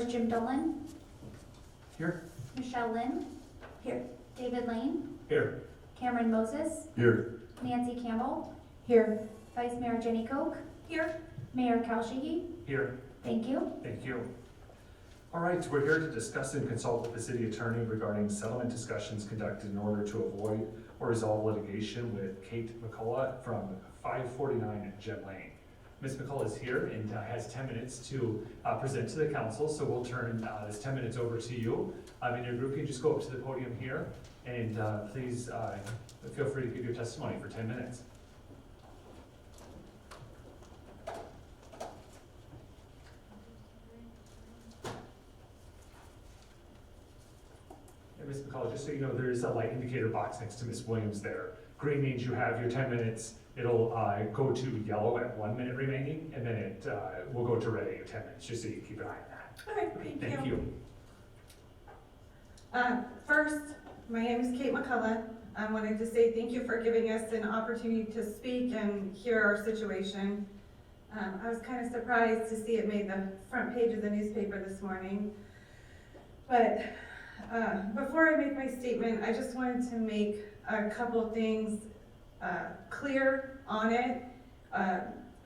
Members Jim Dolan, Here. Michelle Lynn, here. David Lane, Here. Cameron Moses, Here. Nancy Campbell, Here. Vice Mayor Jenny Koch, Here. Mayor Kalshigi. Here. Thank you. Thank you. All right, we're here to discuss and consult with the city attorney regarding settlement discussions conducted in order to avoid or resolve litigation with Kate McCullough from 549 Gem Lane. Ms. McCullough is here and has 10 minutes to present to the council, so we'll turn this 10 minutes over to you. In your group, you just go up to the podium here and please feel free to give your testimony for 10 minutes. And Ms. McCullough, just so you know, there is a light indicator box next to Ms. Williams there. Green means you have your 10 minutes. It'll go to yellow at 1 minute remaining, and then it will go to red at your 10 minutes, just so you keep an eye on that. Okay, Thank you. First, my name is Kate McCullough. I wanted to say thank you for giving us an opportunity to speak and hear our situation. I was kind of surprised to see it made the front page of the newspaper this morning. But before I make my statement, I just wanted to make a couple things clear on it.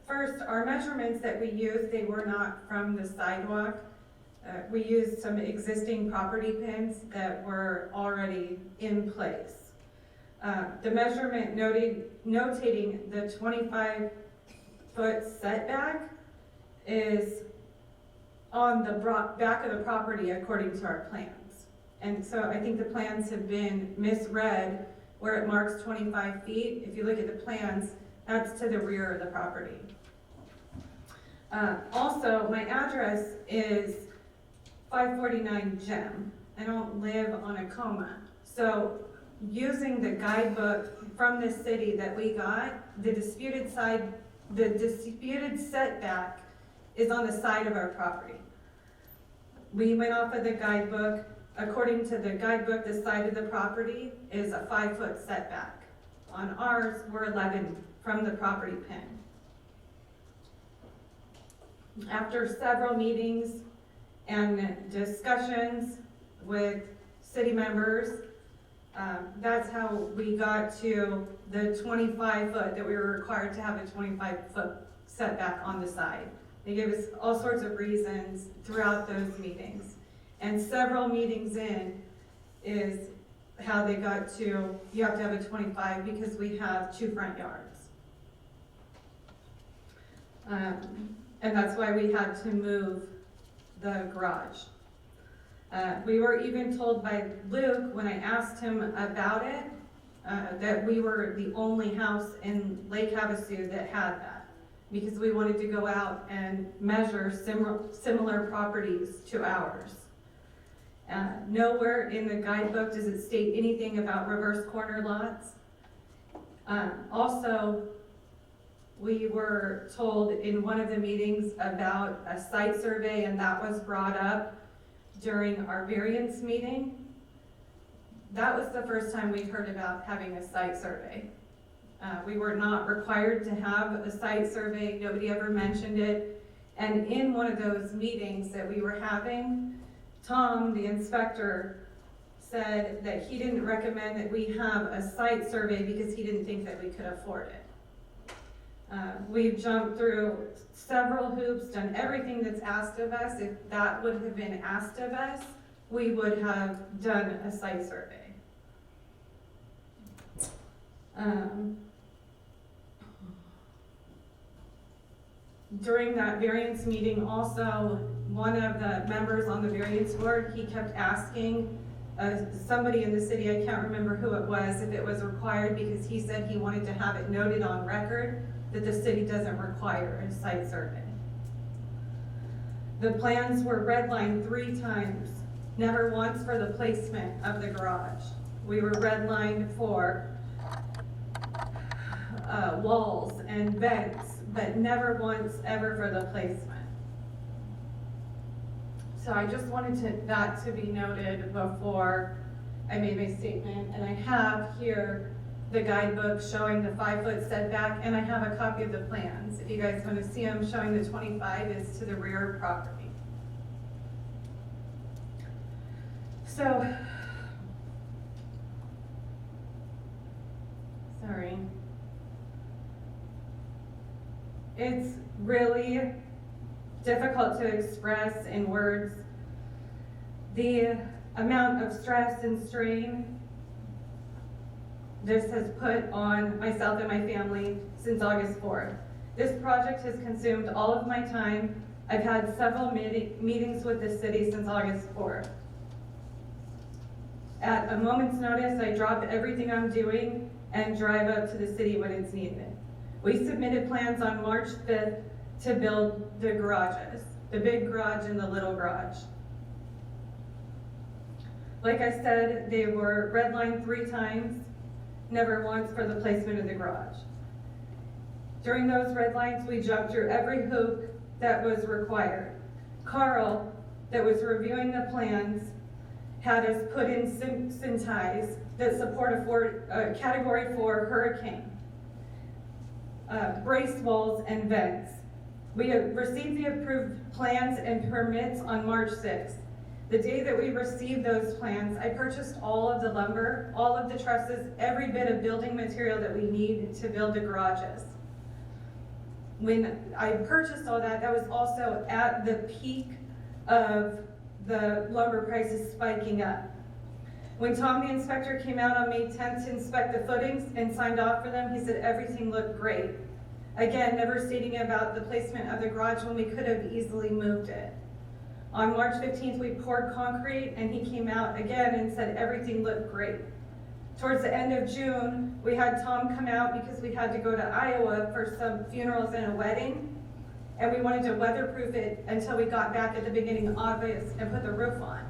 First, our measurements that we used, they were not from the sidewalk. We used some existing property pins that were already in place. The measurement notating the 25-foot setback is on the back of the property according to our plans. And so I think the plans have been misread where it marks 25 feet. If you look at the plans, that's to the rear of the property. Also, my address is 549 Gem. I don't live on Acoma. So using the guidebook from the city that we got, the disputed setback is on the side of our property. We went off of the guidebook. According to the guidebook, the side of the property is a 5-foot setback. On ours, we're 11 from the property pin. After several meetings and discussions with city members, that's how we got to the 25-foot, that we were required to have a 25-foot setback on the side. They gave us all sorts of reasons throughout those meetings. And several meetings in is how they got to, you have to have a 25 because we have 2 front yards. And that's why we had to move the garage. We were even told by Luke, when I asked him about it, that we were the only house in Lake Havasu that had that, because we wanted to go out and measure similar properties to ours. Nowhere in the guidebook does it state anything about reverse corner lots. Also, we were told in one of the meetings about a site survey, and that was brought up during our variance meeting. That was the first time we heard about having a site survey. We were not required to have a site survey. Nobody ever mentioned it. And in one of those meetings that we were having, Tom, the inspector, said that he didn't recommend that we have a site survey because he didn't think that we could afford it. We've jumped through several hoops, done everything that's asked of us. If that would have been asked of us, we would have done a site survey. During that variance meeting also, one of the members on the variance board, he kept asking somebody in the city, I can't remember who it was, if it was required, because he said he wanted to have it noted on record that the city doesn't require a site survey. The plans were redlined 3 times, never once for the placement of the garage. We were redlined for walls and vents, but never once ever for the placement. So I just wanted that to be noted before I made my statement. And I have here the guidebook showing the 5-foot setback, and I have a copy of the plans. If you guys want to see them, showing the 25 is to the rear property. So, sorry. It's really difficult to express in words the amount of stress and strain this has put on myself and my family since August 4th. This project has consumed all of my time. I've had several meetings with the city since August 4th. At a moment's notice, I drop everything I'm doing and drive up to the city when it's needed. We submitted plans on March 5th to build the garages, the big garage and the little garage. Like I said, they were redlined 3 times, never once for the placement of the garage. During those red lines, we jumped through every hoop that was required. Carl, that was reviewing the plans, had us put in ties that support a Category 4 hurricane, brace walls and vents. We have received the approved plans and permits on March 6th. The day that we received those plans, I purchased all of the lumber, all of the trusses, every bit of building material that we need to build the garages. When I purchased all that, that was also at the peak of the lumber prices spiking up. When Tom the inspector came out on May 10th to inspect the footings and signed off for them, he said everything looked great. Again, never stating about the placement of the garage when we could have easily moved it. On March 15th, we poured concrete and he came out again and said everything looked great. Towards the end of June, we had Tom come out because we had to go to Iowa for some funerals and a wedding. And we wanted to weatherproof it until we got back at the beginning of August and put the roof on.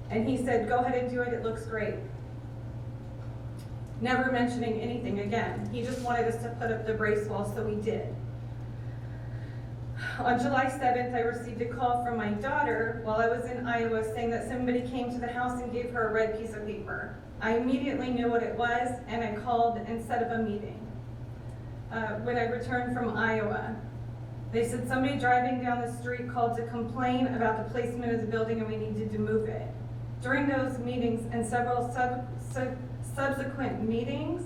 And he said, go ahead and do it, it looks great. Never mentioning anything again. He just wanted us to put up the brace wall, so we did. On July 7th, I received a call from my daughter while I was in Iowa saying that somebody came to the house and gave her a red piece of paper. I immediately knew what it was and I called and set up a meeting. When I returned from Iowa, they said somebody driving down the street called to complain about the placement of the building and we needed to move it. During those meetings and several subsequent meetings,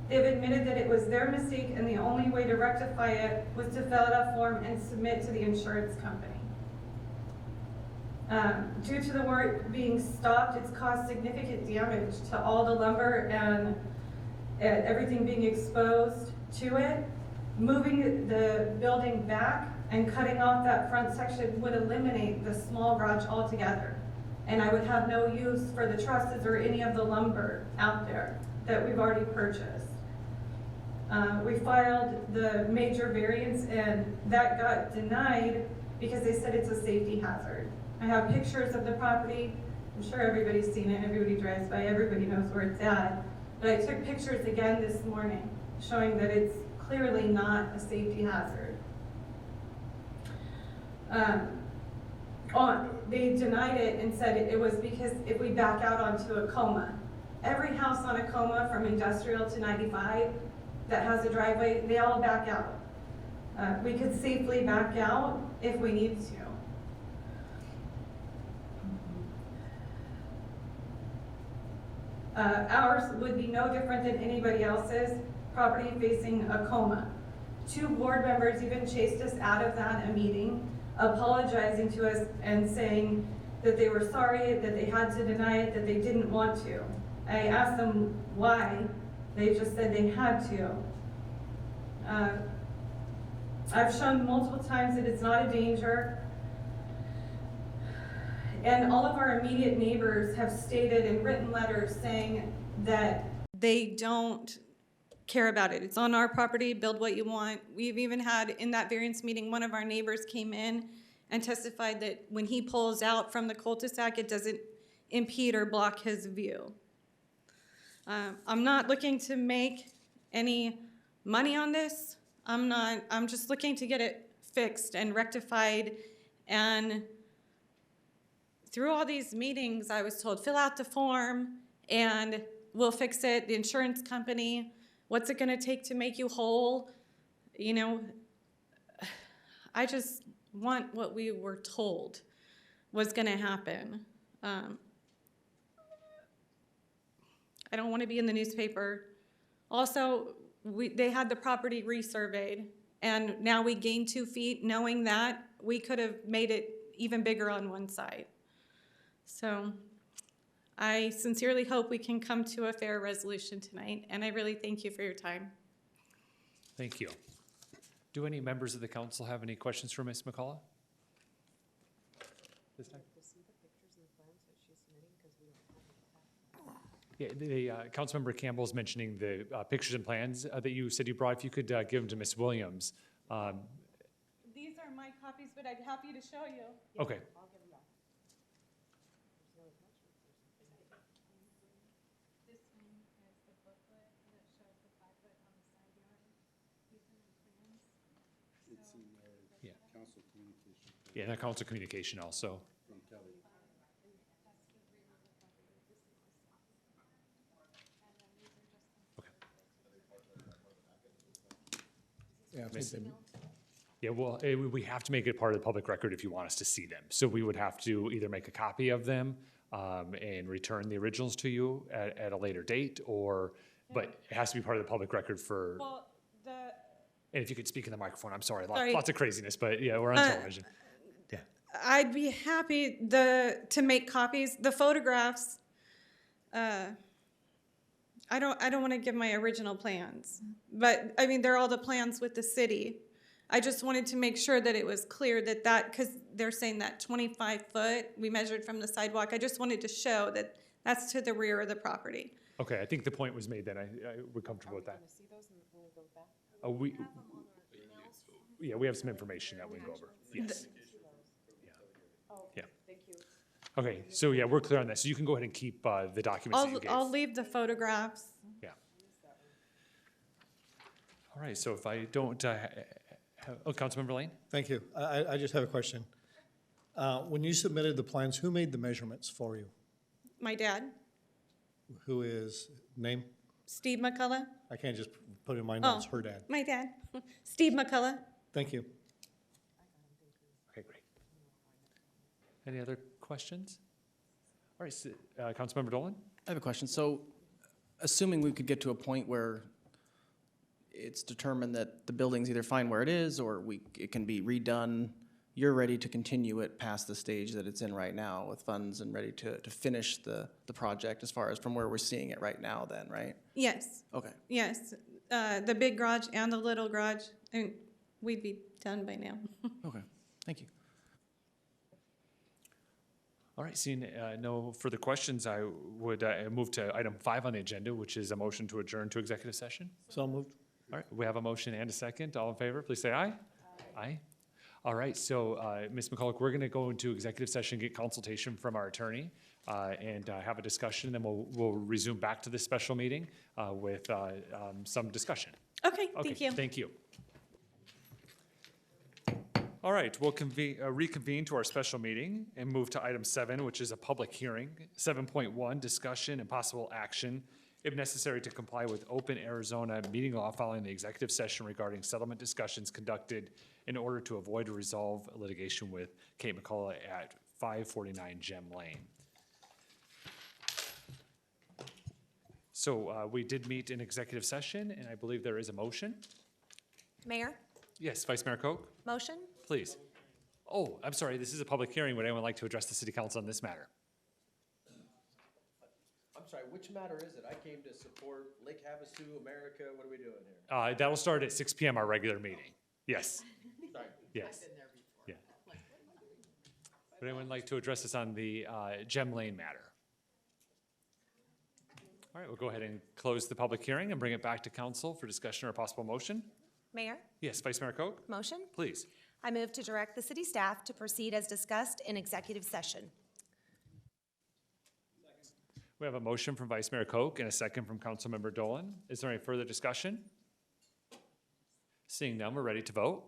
they've admitted that it was their mistake and the only way to rectify it was to fill out a form and submit to the insurance company. Due to the work being stopped, it's caused significant damage to all the lumber and everything being exposed to it. Moving the building back and cutting off that front section would eliminate the small garage altogether. And I would have no use for the trusses or any of the lumber out there that we've already purchased. We filed the major variance and that got denied because they said it's a safety hazard. I have pictures of the property. I'm sure everybody's seen it, everybody drives by, everybody knows where it's at. But I took pictures again this morning showing that it's clearly not a safety hazard. They denied it and said it was because if we back out onto a coma. Every house on a coma from industrial to 95 that has a driveway, they all back out. We could safely back out if we need to. Ours would be no different than anybody else's property facing a coma. 2 board members even chased us out of that meeting, apologizing to us and saying that they were sorry, that they had to deny it, that they didn't want to. I asked them why. They just said they had to. I've shown multiple times that it's not a danger. And all of our immediate neighbors have stated in written letters saying that they don't care about it. It's on our property, build what you want. We've even had, in that variance meeting, one of our neighbors came in and testified that when he pulls out from the cul-de-sac, it doesn't impede or block his view. I'm not looking to make any money on this. I'm just looking to get it fixed and rectified. And through all these meetings, I was told, fill out the form and we'll fix it. The insurance company, what's it gonna take to make you whole? You know, I just want what we were told was gonna happen. I don't want to be in the newspaper. Also, they had the property resurveyed, and now we gained 2 feet. Knowing that, we could have made it even bigger on one side. So I sincerely hope we can come to a fair resolution tonight, and I really thank you for your time. Thank you. Do any members of the council have any questions for Ms. McCullough? This time? Yeah, Councilmember Campbell is mentioning the pictures and plans that you said you brought. If you could give them to Ms. Williams. These are my copies, but I'd happy to show you. Okay. This one is the booklet that shows the 5 foot on the side yard. These are the plans. It's in Yeah. council communication Yeah, and council communication also. from Kelly. That's the rear of the property. This is the south. And then these are just some. Okay. Yeah, I Miss- think they, Yeah, well, we have to make it part of the public record if you want us to see them. So we would have to either make a copy of them and return the originals to you at a later date, but it has to be part of the public record for, Well, and if you could speak in the microphone, I'm sorry, Sorry. lots of craziness, but yeah, we're on television. Yeah. I'd be happy to make copies. The photographs, I don't want to give my original plans, but I mean, they're all the plans with the city. I just wanted to make sure that it was clear that, because they're saying that 25 foot, we measured from the sidewalk. I just wanted to show that that's to the rear of the property. Okay, I think the point was made then. We're comfortable with that. Gonna see those when we go back? Yeah, we have some information that we can go over. Yes. Oh, Yeah. thank you. Okay, so yeah, we're clear on that. So you can go ahead and keep the documents that you gave. I'll leave the photographs. Yeah. All right, so if I don't, Councilmember Lane? Thank you. I just have a question. When you submitted the plans, who made the measurements for you? My dad, Who is, name? Steve McCullough. I can't just put in my notes, Oh. her dad. My dad, Steve McCullough. Thank you. Okay, great. Any other questions? All right, so, Councilmember Dolan? I have a question. So, assuming we could get to a point where it's determined that the building's either fine where it is, or it can be redone, you're ready to continue it past the stage that it's in right now with funds and ready to finish the project as far as from where we're seeing it right now then, right? Yes, Okay. yes. The big garage and the little garage, and we'd be done by now. Okay. Thank you. All right, seeing no further questions, I would move to item 5 on the agenda, which is a motion to adjourn to executive session. So moved. All right, we have a motion and a second. All in favor, please say aye. Aye. All right, so Ms. McCullough, we're going to go into executive session, get consultation from our attorney, and have a discussion, then we'll resume back to this special meeting with some discussion. Okay, Okay, thank you. thank you. All right, we'll reconvene to our special meeting and move to item 7, which is a public hearing. 7.1, discussion and possible action, if necessary, to comply with open Arizona meeting law following the executive session regarding settlement discussions conducted in order to avoid or resolve litigation with Kate McCullough at 549 Gem Lane. So we did meet in executive session, and I believe there is a motion. Mayor, Yes, Vice Mayor Koch? motion? Please. Oh, I'm sorry, this is a public hearing. Would anyone like to address the city council on this matter? I'm sorry, which matter is it? I came to support Lake Havasu, America, what are we doing here? That will start at 6 PM, our regular meeting. Yes, Sorry. yes. Yeah. Would anyone like to address this on the Gem Lane matter? All right, we'll go ahead and close the public hearing and bring it back to council for discussion or possible motion. Mayor, Yes, Vice Mayor Koch, motion? please. I move to direct the city staff to proceed as discussed in executive session. We have a motion from Vice Mayor Koch and a second from Councilmember Dolan. Is there any further discussion? Seeing none, we're ready to vote.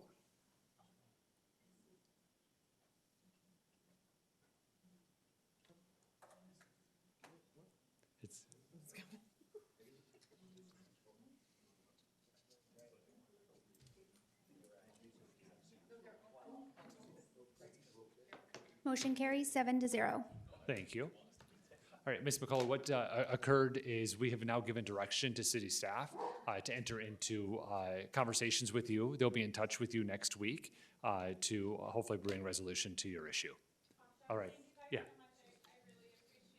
It's, Motion carries 7-0. thank you. All All right, Ms. McCullough, what occurred is we have now given direction to city staff to enter into conversations with you. They'll be in touch with you next week to hopefully bring resolution to your issue. All right, yeah.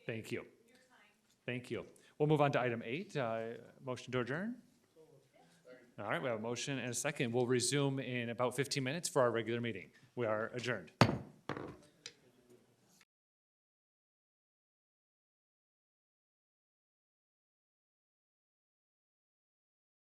Thank you. Thank you. We'll move on to item 8, motion to adjourn. All right, we have a motion and a second. We'll resume in about 15 minutes for our regular meeting. We are adjourned.